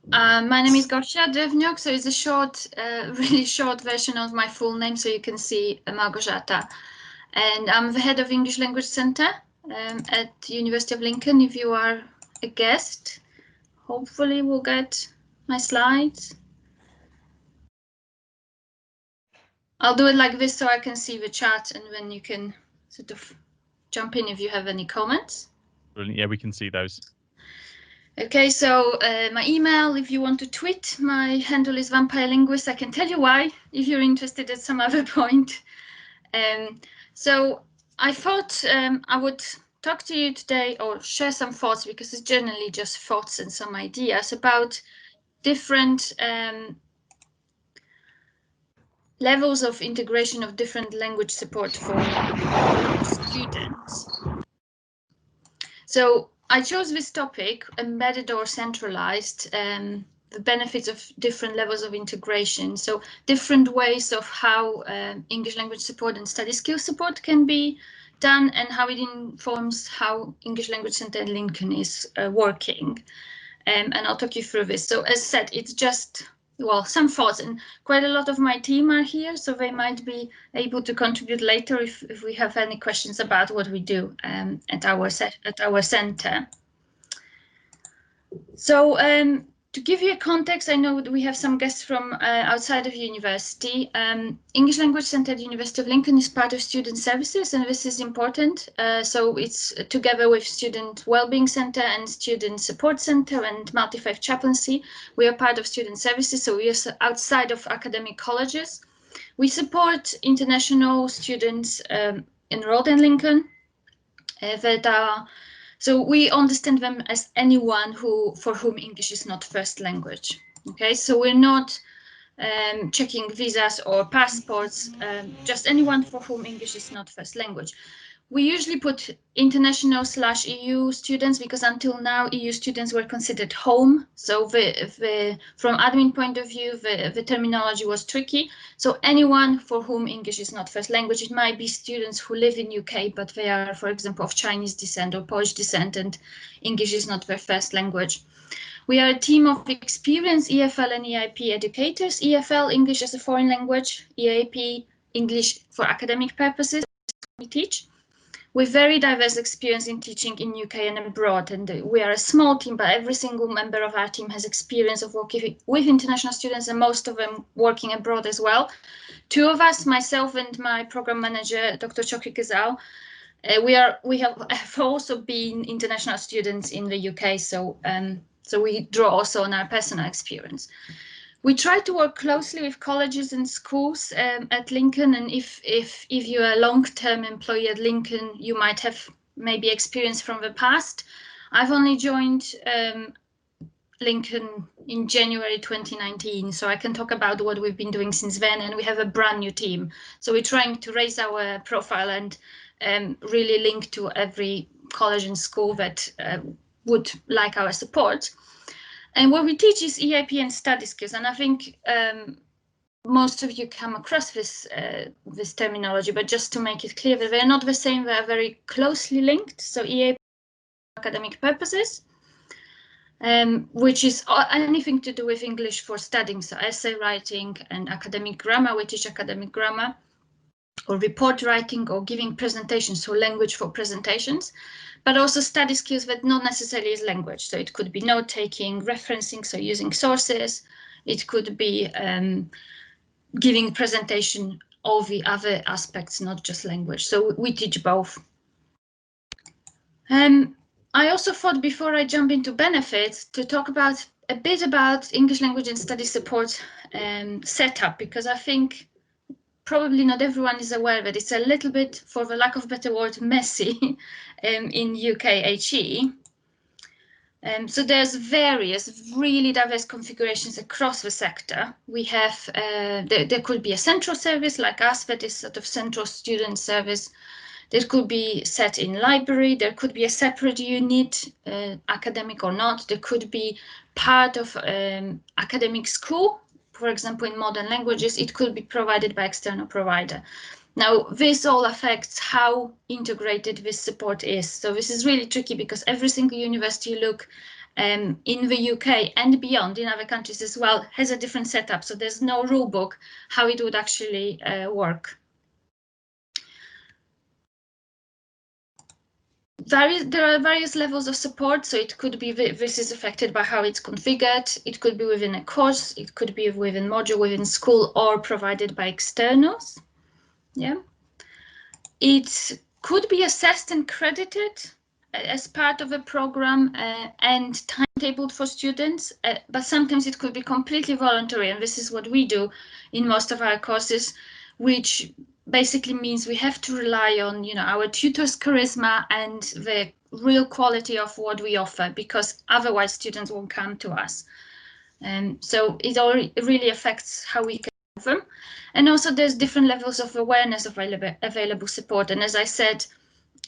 My name is Gosia Drewniok, so it's a short, really short version of my full name, so you can see Malgorzata. And I'm the head of English Language Center at University of Lincoln. If you are a guest, hopefully we'll get my slides. I'll do it like this so I can see the chat, and then you can sort of jump in if you have any comments. Brilliant. Yeah, we can see those. Okay, so my email, if you want to tweet, my handle is Vampire Linguist. I can tell you why, if you're interested at some other point. So I thought I would talk to you today or share some thoughts, because it's generally just thoughts and some ideas about different levels of integration of different language support for students. So I chose this topic, embedded or centralized, the benefits of different levels of integration. So different ways of how English language support and study skills support can be done, and how it informs how English Language Center in Lincoln is working. And I'll talk you through this. So as said, it's just, well, some thoughts, and quite a lot of my team are here, so they might be able to contribute later if we have any questions about what we do at our center. So to give you a context, I know that we have some guests from outside of university. English Language Center at University of Lincoln is part of Student Services, and this is important. So it's together with Student Wellbeing Center and Student Support Center and Multi-Faith Chaplaincy. We are part of Student Services, so we are outside of academic colleges. We support international students enrolled in Lincoln that are, so we understand them as anyone for whom English is not first language. Okay, so we're not checking visas or passports, just anyone for whom English is not first language. We usually put international/EU students, because until now EU students were considered home. So from admin point of view, the terminology was tricky. So anyone for whom English is not first language, it might be students who live in UK, but they are, for example, of Chinese descent or Polish descent, and English is not their first language. We are a team of experienced EFL and EIP educators. EFL, English as a foreign language, EIP, English for academic purposes, we teach. With very diverse experience in teaching in UK and abroad, and we are a small team, but every single member of our team has experience of working with international students, and most of them working abroad as well. Two of us, myself and my program manager, Dr. Chokri Gazal, we have also been international students in the UK, so we draw also on our personal experience. We try to work closely with colleges and schools at Lincoln, and if you're a long-term employee at Lincoln, you might have maybe experience from the past. I've only joined Lincoln in January 2019, so I can talk about what we've been doing since then, and we have a brand new team. So we're trying to raise our profile and really link to every college and school that would like our support. And what we teach is EIP and study skills, and I think most of you come across this terminology, but just to make it clear that they're not the same, they are very closely linked. So EIP for academic purposes, which is anything to do with English for studying, so essay writing and academic grammar. We teach academic grammar, or report writing, or giving presentations, so language for presentations, but also study skills that not necessarily is language. So it could be note-taking, referencing, so using sources. It could be giving presentation, all the other aspects, not just language. So we teach both. I also thought, before I jump into benefits, to talk about a bit about English language and study support setup, because I think probably not everyone is aware that it's a little bit, for the lack of a better word, messy in UK HE. So there's various really diverse configurations across the sector. We have, there could be a central service like us that is sort of central student service. There could be set in library. There could be a separate unit, academic or not. There could be part of academic school. For example, in modern languages, it could be provided by external provider. Now, this all affects how integrated this support is. So this is really tricky, because every single university you look in the UK and beyond, in other countries as well, has a different setup. So there's no rule book how it would actually work. There are various levels of support, so it could be this is affected by how it's configured. It could be within a course, it could be within module, within school, or provided by externals. Yeah, it could be assessed and credited as part of a program and timetabled for students, but sometimes it could be completely voluntary, and this is what we do in most of our courses, which basically means we have to rely on, you know, our tutor's charisma and the real quality of what we offer, because otherwise students won't come to us. And so it all really affects how we can help them. And also there's different levels of awareness of available support. And as I said,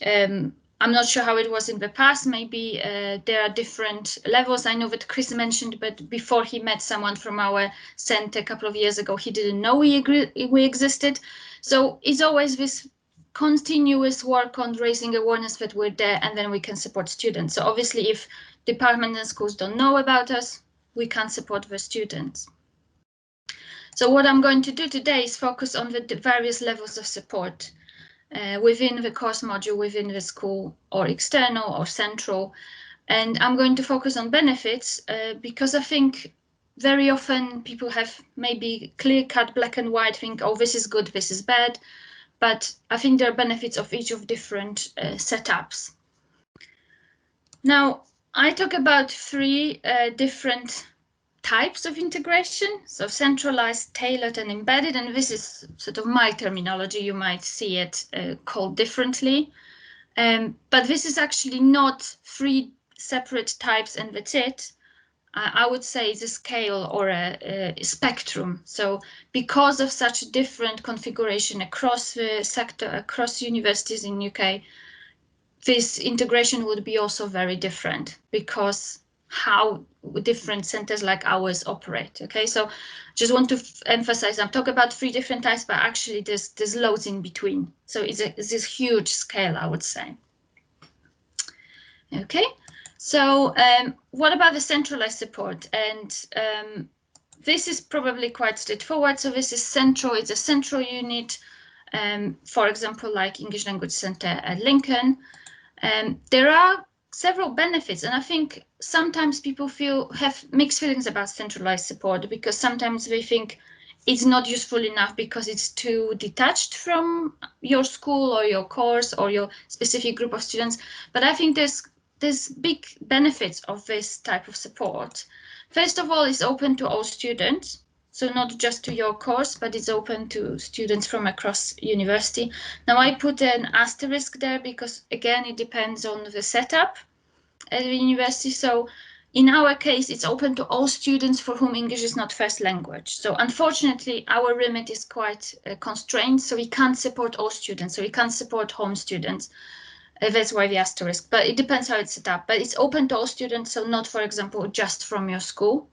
I'm not sure how it was in the past. Maybe there are different levels. I know that Chris mentioned, but before he met someone from our center a couple of years ago, he didn't know we existed. So it's always this continuous work on raising awareness that we're there, and then we can support students. So obviously, if departments and schools don't know about us, we can't support the students. So what I'm going to do today is focus on the various levels of support within the course module, within the school, or external or central. And I'm going to focus on benefits because I think very often people have maybe clear-cut black and white, think, oh, this is good, this is bad. But I think there are benefits of each of different setups. Now, I talk about three different types of integration. So centralized, tailored, and embedded. And this is sort of my terminology. You might see it called differently. But this is actually not three separate types and that's it. I would say it's a scale or a spectrum. So because of such different configuration across the sector, across universities in UK, this integration would be also very different because how different centers like ours operate. Okay, so just want to emphasize, I'm talking about three different types, but actually there's loads in between. So it's this huge scale, I would say. Okay, so what about the centralized support? And this is probably quite straightforward. So this is central, it's a central unit, for example, like English Language Center at Lincoln. There are several benefits, and I think sometimes people have mixed feelings about centralized support because sometimes they think it's not useful enough because it's too detached from your school or your course or your specific group of students. But I think there's big benefits of this type of support. First of all, it's open to all students. So not just to your course, but it's open to students from across university. Now I put an asterisk there because again, it depends on the setup at the university. So in our case, it's open to all students for whom English is not first language. So unfortunately, our remit is quite constrained. So we can't support all students. So we can't support home students. That's why the asterisk, but it depends how it's set up. But it's open to all students. So not, for example, just from your school,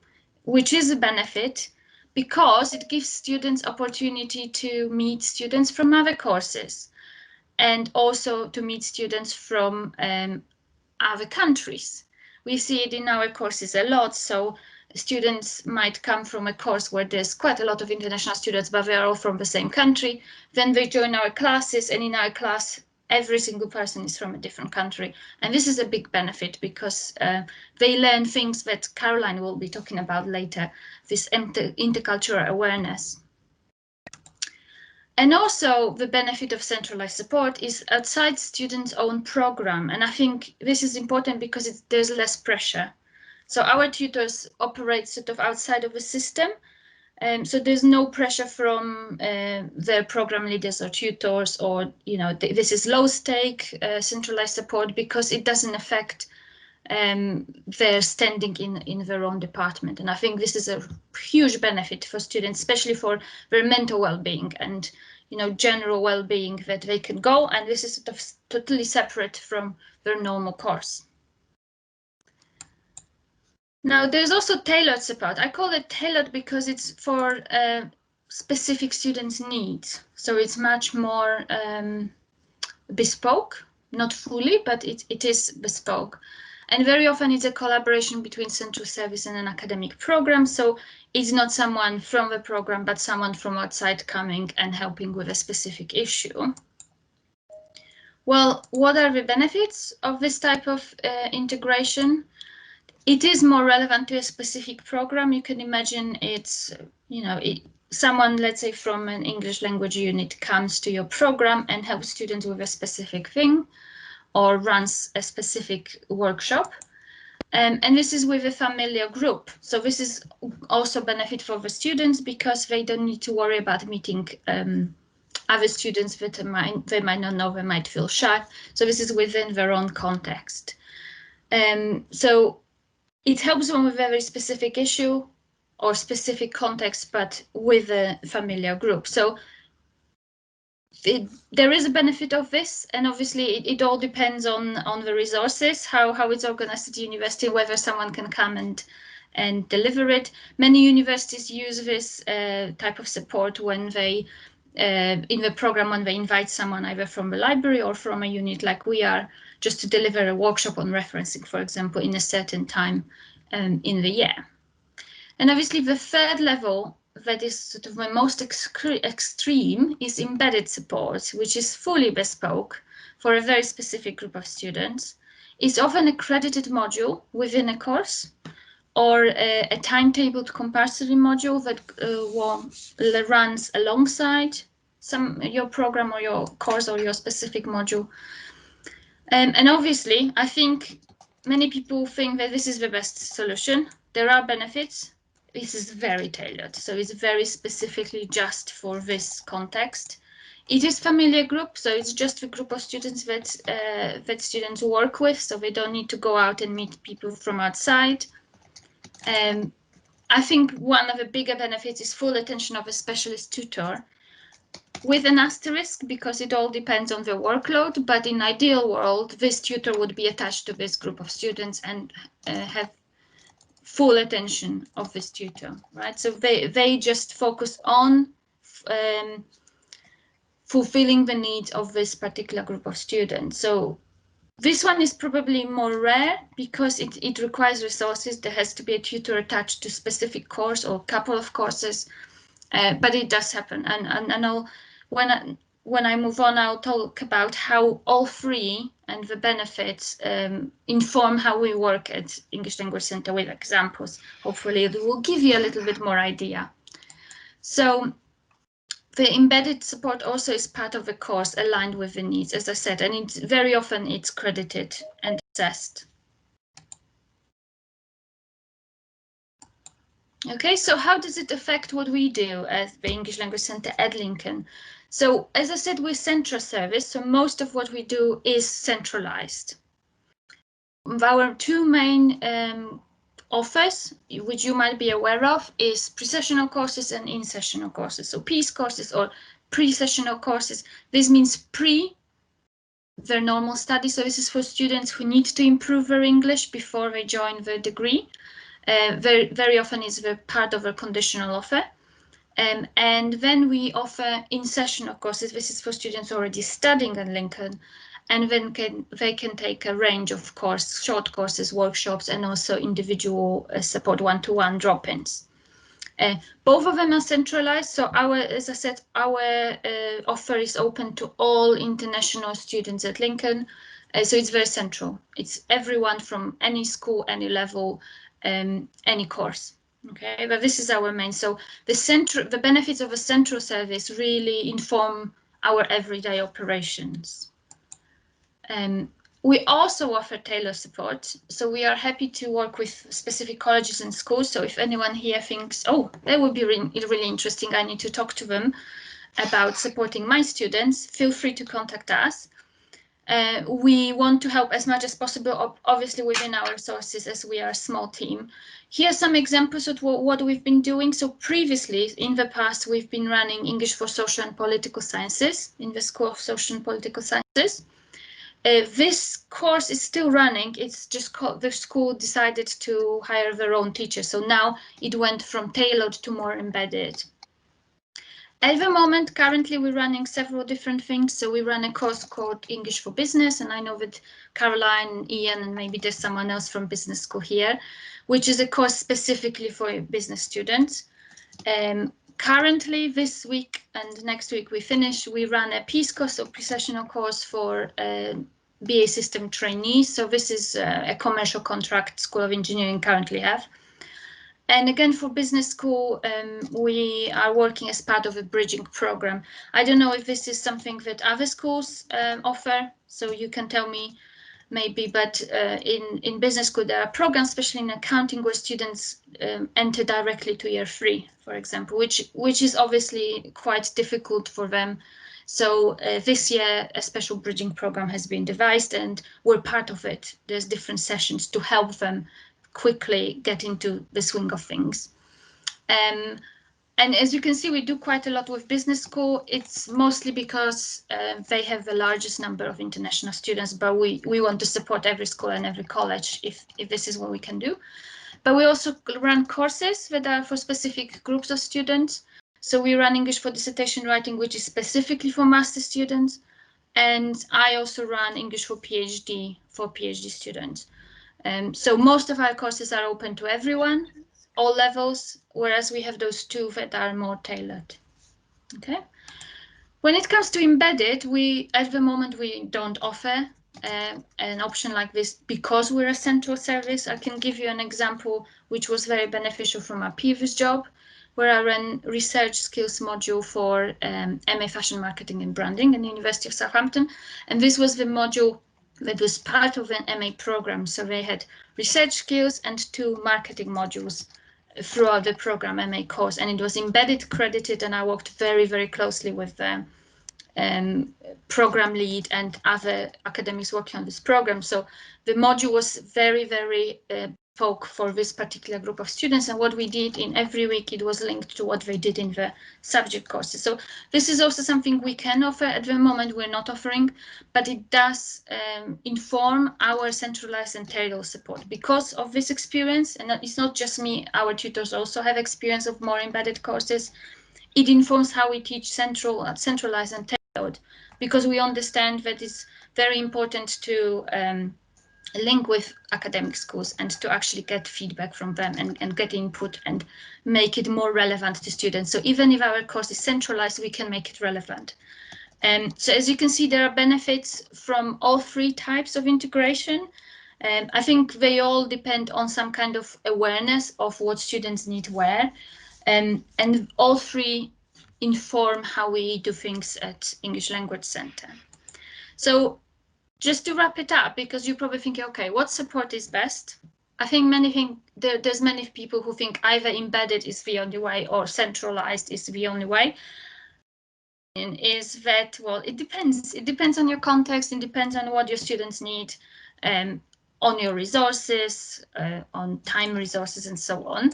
which is a benefit, because it gives students opportunity to meet students from other courses and also to meet students from other countries. We see it in our courses a lot. So students might come from a course where there's quite a lot of international students, but they're all from the same country. Then they join our classes, and in our class, every single person is from a different country. And this is a big benefit because they learn things that Caroline will be talking about later, this intercultural awareness. And also the benefit of centralized support is outside students' own program. And I think this is important because there's less pressure. So our tutors operate sort of outside of the system. So there's no pressure from their program leaders or tutors or, you know, this is low stake centralized support because it doesn't affect their standing in their own department. And I think this is a huge benefit for students, especially for their mental well-being and, you know, general well-being, that they can go, and this is sort of totally separate from their normal course. Now, there's also tailored support. I call it tailored because it's for specific students' needs. So it's much more bespoke, not fully, but it is bespoke. And very often it's a collaboration between central service and an academic program. So it's not someone from the program, but someone from outside coming and helping with a specific issue. Well, what are the benefits of this type of integration? It is more relevant to a specific program. You can imagine it's, someone, let's say from an English language unit, comes to your program and helps students with a specific thing or runs a specific workshop. And this is with a familiar group. So this is also benefit for the students because they don't need to worry about meeting other students that they might not know, they might feel shy. So this is within their own context. So it helps them with a very specific issue or specific context, but with a familiar group. So there is a benefit of this, and obviously it all depends on the resources, how it's organized at the university, whether someone can come and deliver it. Many universities use this type of support when they in the program, when they invite someone either from the library or from a unit like we are, just to deliver a workshop on referencing, for example, in a certain time in the year. And obviously the third level that is sort of the most extreme is embedded support, which is fully bespoke for a very specific group of students. It's often a credited module within a course or a timetabled compulsory module that runs alongside your program or your course or your specific module. And obviously, I think many people think that this is the best solution. There are benefits. This is very tailored, so it's very specifically just for this context. It is familiar group, so it's just a group of students that students work with, so they don't need to go out and meet people from outside. I think one of the bigger benefits is full attention of a specialist tutor, with an asterisk because it all depends on the workload, but in ideal world, this tutor would be attached to this group of students and have full attention of this tutor, right? So they just focus on fulfilling the needs of this particular group of students. So this one is probably more rare because it requires resources. There has to be a tutor attached to specific course or a couple of courses, but it does happen. And I'll, when I move on, I'll talk about how all three and the benefits inform how we work at English Language Center with examples. Hopefully it will give you a little bit more idea. So the embedded support also is part of the course aligned with the needs, as I said, and it's very often it's credited and assessed. Okay, so how does it affect what we do at the English Language Center at Lincoln? So as I said, we're central service, so most of what we do is centralized. Our two main offers, which you might be aware of, is pre-sessional courses and in-sessional courses. So PEACE courses or pre-sessional courses. This means pre their normal study. So this is for students who need to improve their English before they join the degree. Very often is the part of a conditional offer. And then we offer in-sessional courses. This is for students already studying at Lincoln, and then they can take a range of short courses, workshops, and also individual support one-to-one drop-ins. Both of them are centralized. So as I said, our offer is open to all international students at Lincoln. So it's very central. It's everyone from any school, any level, any course. Okay, but this is our main. So the benefits of a central service really inform our everyday operations. We also offer Tailor support. So we are happy to work with specific colleges and schools. So if anyone here thinks, oh, that would be really interesting, I need to talk to them about supporting my students, feel free to contact us. We want to help as much as possible, obviously within our resources, as we are a small team. Here are some examples of what we've been doing. So previously, in the past, we've been running English for Social and Political Sciences in the School of Social and Political Sciences. This course is still running. It's just the school decided to hire their own teachers. So now it went from tailored to more embedded. At the moment, currently we're running several different things. So we run a course called English for Business, and I know that Caroline, Ian, and maybe there's someone else from business school here, which is a course specifically for business students. Currently, this week and next week we run a PEACE course or professional course for BA system trainees. So this is a commercial contract School of Engineering currently have. And again, for business school, we are working as part of a bridging program. I don't know if this is something that other schools offer, so you can tell me maybe, but in business school, there are programs, especially in accounting, where students enter directly to year 3, for example, which is obviously quite difficult for them. So this year, a special bridging program has been devised, and we're part of it. There's different sessions to help them quickly get into the swing of things. And as you can see, we do quite a lot with business school. It's mostly because they have the largest number of international students, but we want to support every school and every college if this is what we can do. But we also run courses that are for specific groups of students. So we run English for dissertation writing, which is specifically for master students. And I also run English for PhD students. So most of our courses are open to everyone, all levels, whereas we have those 2 that are more tailored. Okay. When it comes to embedded, at the moment we don't offer an option like this because we're a central service. I can give you an example which was very beneficial from our previous job, where I ran research skills module for MA Fashion Marketing and Branding at the University of Southampton. And this was the module that was part of an MA program. So they had research skills and 2 marketing modules throughout the program MA course, and it was embedded, credited, and I worked very, very closely with the program lead and other academics working on this program. So the module was very, very bespoke for this particular group of students, and what we did in every week, it was linked to what they did in the subject courses. So this is also something we can offer. At the moment we're not offering, but it does inform our centralized and Tailor support because of this experience. And it's not just me, our tutors also have experience of more embedded courses. It informs how we teach centralized and tailored, because we understand that it's very important to link with academic schools and to actually get feedback from them and get input and make it more relevant to students. So even if our course is centralized, we can make it relevant. So as you can see, there are benefits from all 3 types of integration. I think they all depend on some kind of awareness of what students need where. And all 3 inform how we do things at English Language Centre. So just to wrap it up, because you're probably thinking, okay, what support is best? I think there's many people who think either embedded is the only way or centralized is the only way. Is that, well, it depends. It depends on your context. It depends on what your students need, on your resources, on time resources, and so on.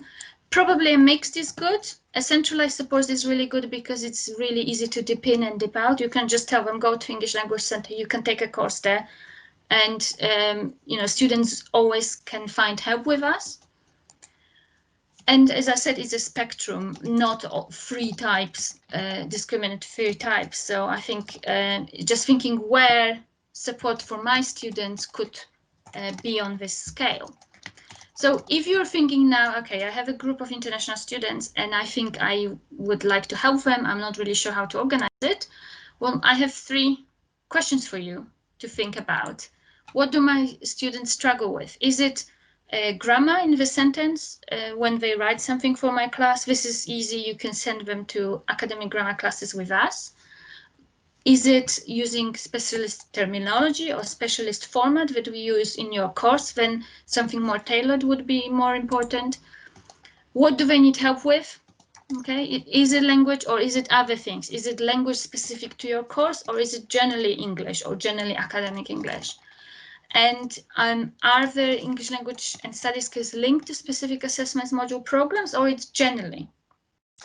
Probably a mixed is good. A centralized support is really good because it's really easy to dip in and dip out. You can just tell them, go to English Language Centre, you can take a course there. And, students always can find help with us. And as I said, it's a spectrum, not all 3 types, discriminate 3 types. So I think just thinking where support for my students could be on this scale. So if you're thinking now, okay, I have a group of international students and I think I would like to help them, I'm not really sure how to organize it. Well, I have 3 questions for you to think about. What do my students struggle with? Is it grammar in the sentence when they write something for my class? This is easy. You can send them to academic grammar classes with us. Is it using specialist terminology or specialist format that we use in your course? Then something more tailored would be more important. What do they need help with? Okay, is it language or is it other things? Is it language specific to your course or is it generally English or generally academic English? And are there English language and study skills linked to specific assessments module programs, or it's generally?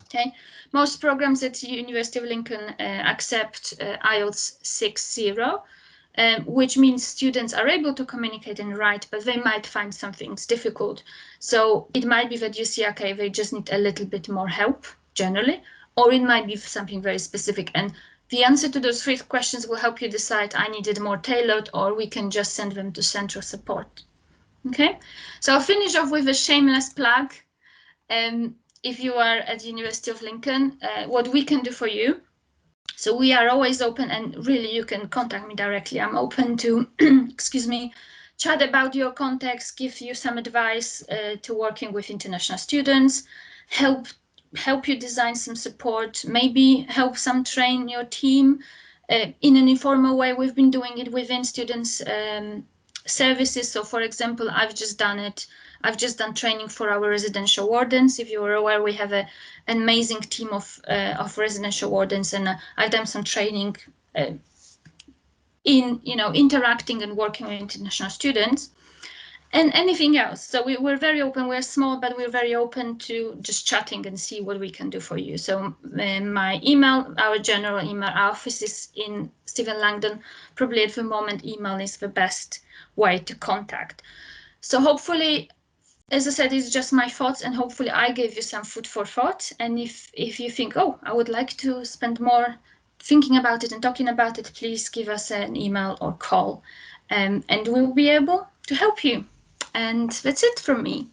Okay, most programs at the University of Lincoln accept IELTS 6.0, which means students are able to communicate and write, but they might find some things difficult. So it might be that you see, okay, they just need a little bit more help generally, or it might be something very specific. And the answer to those 3 questions will help you decide I needed more tailored, or we can just send them to central support. Okay, so I'll finish off with a shameless plug. If you are at the University of Lincoln, what we can do for you. So we are always open, and really you can contact me directly. I'm open to, excuse me, chat about your context, give you some advice to working with international students, help you design some support, maybe help some train your team in an informal way. We've been doing it within students' services. So for example, I've just done training for our residential wardens. If you are aware, we have an amazing team of residential wardens, and I've done some training in interacting and working with international students. And anything else. So we're very open. We're small, but we're very open to just chatting and see what we can do for you. So my email, our general email, our office is in Stephen Langdon. Probably at the moment, email is the best way to contact. So hopefully, as I said, it's just my thoughts, and hopefully I gave you some food for thought. And if you think, oh, I would like to spend more thinking about it and talking about it, please give us an email or call, and we'll be able to help you. And that's it from me.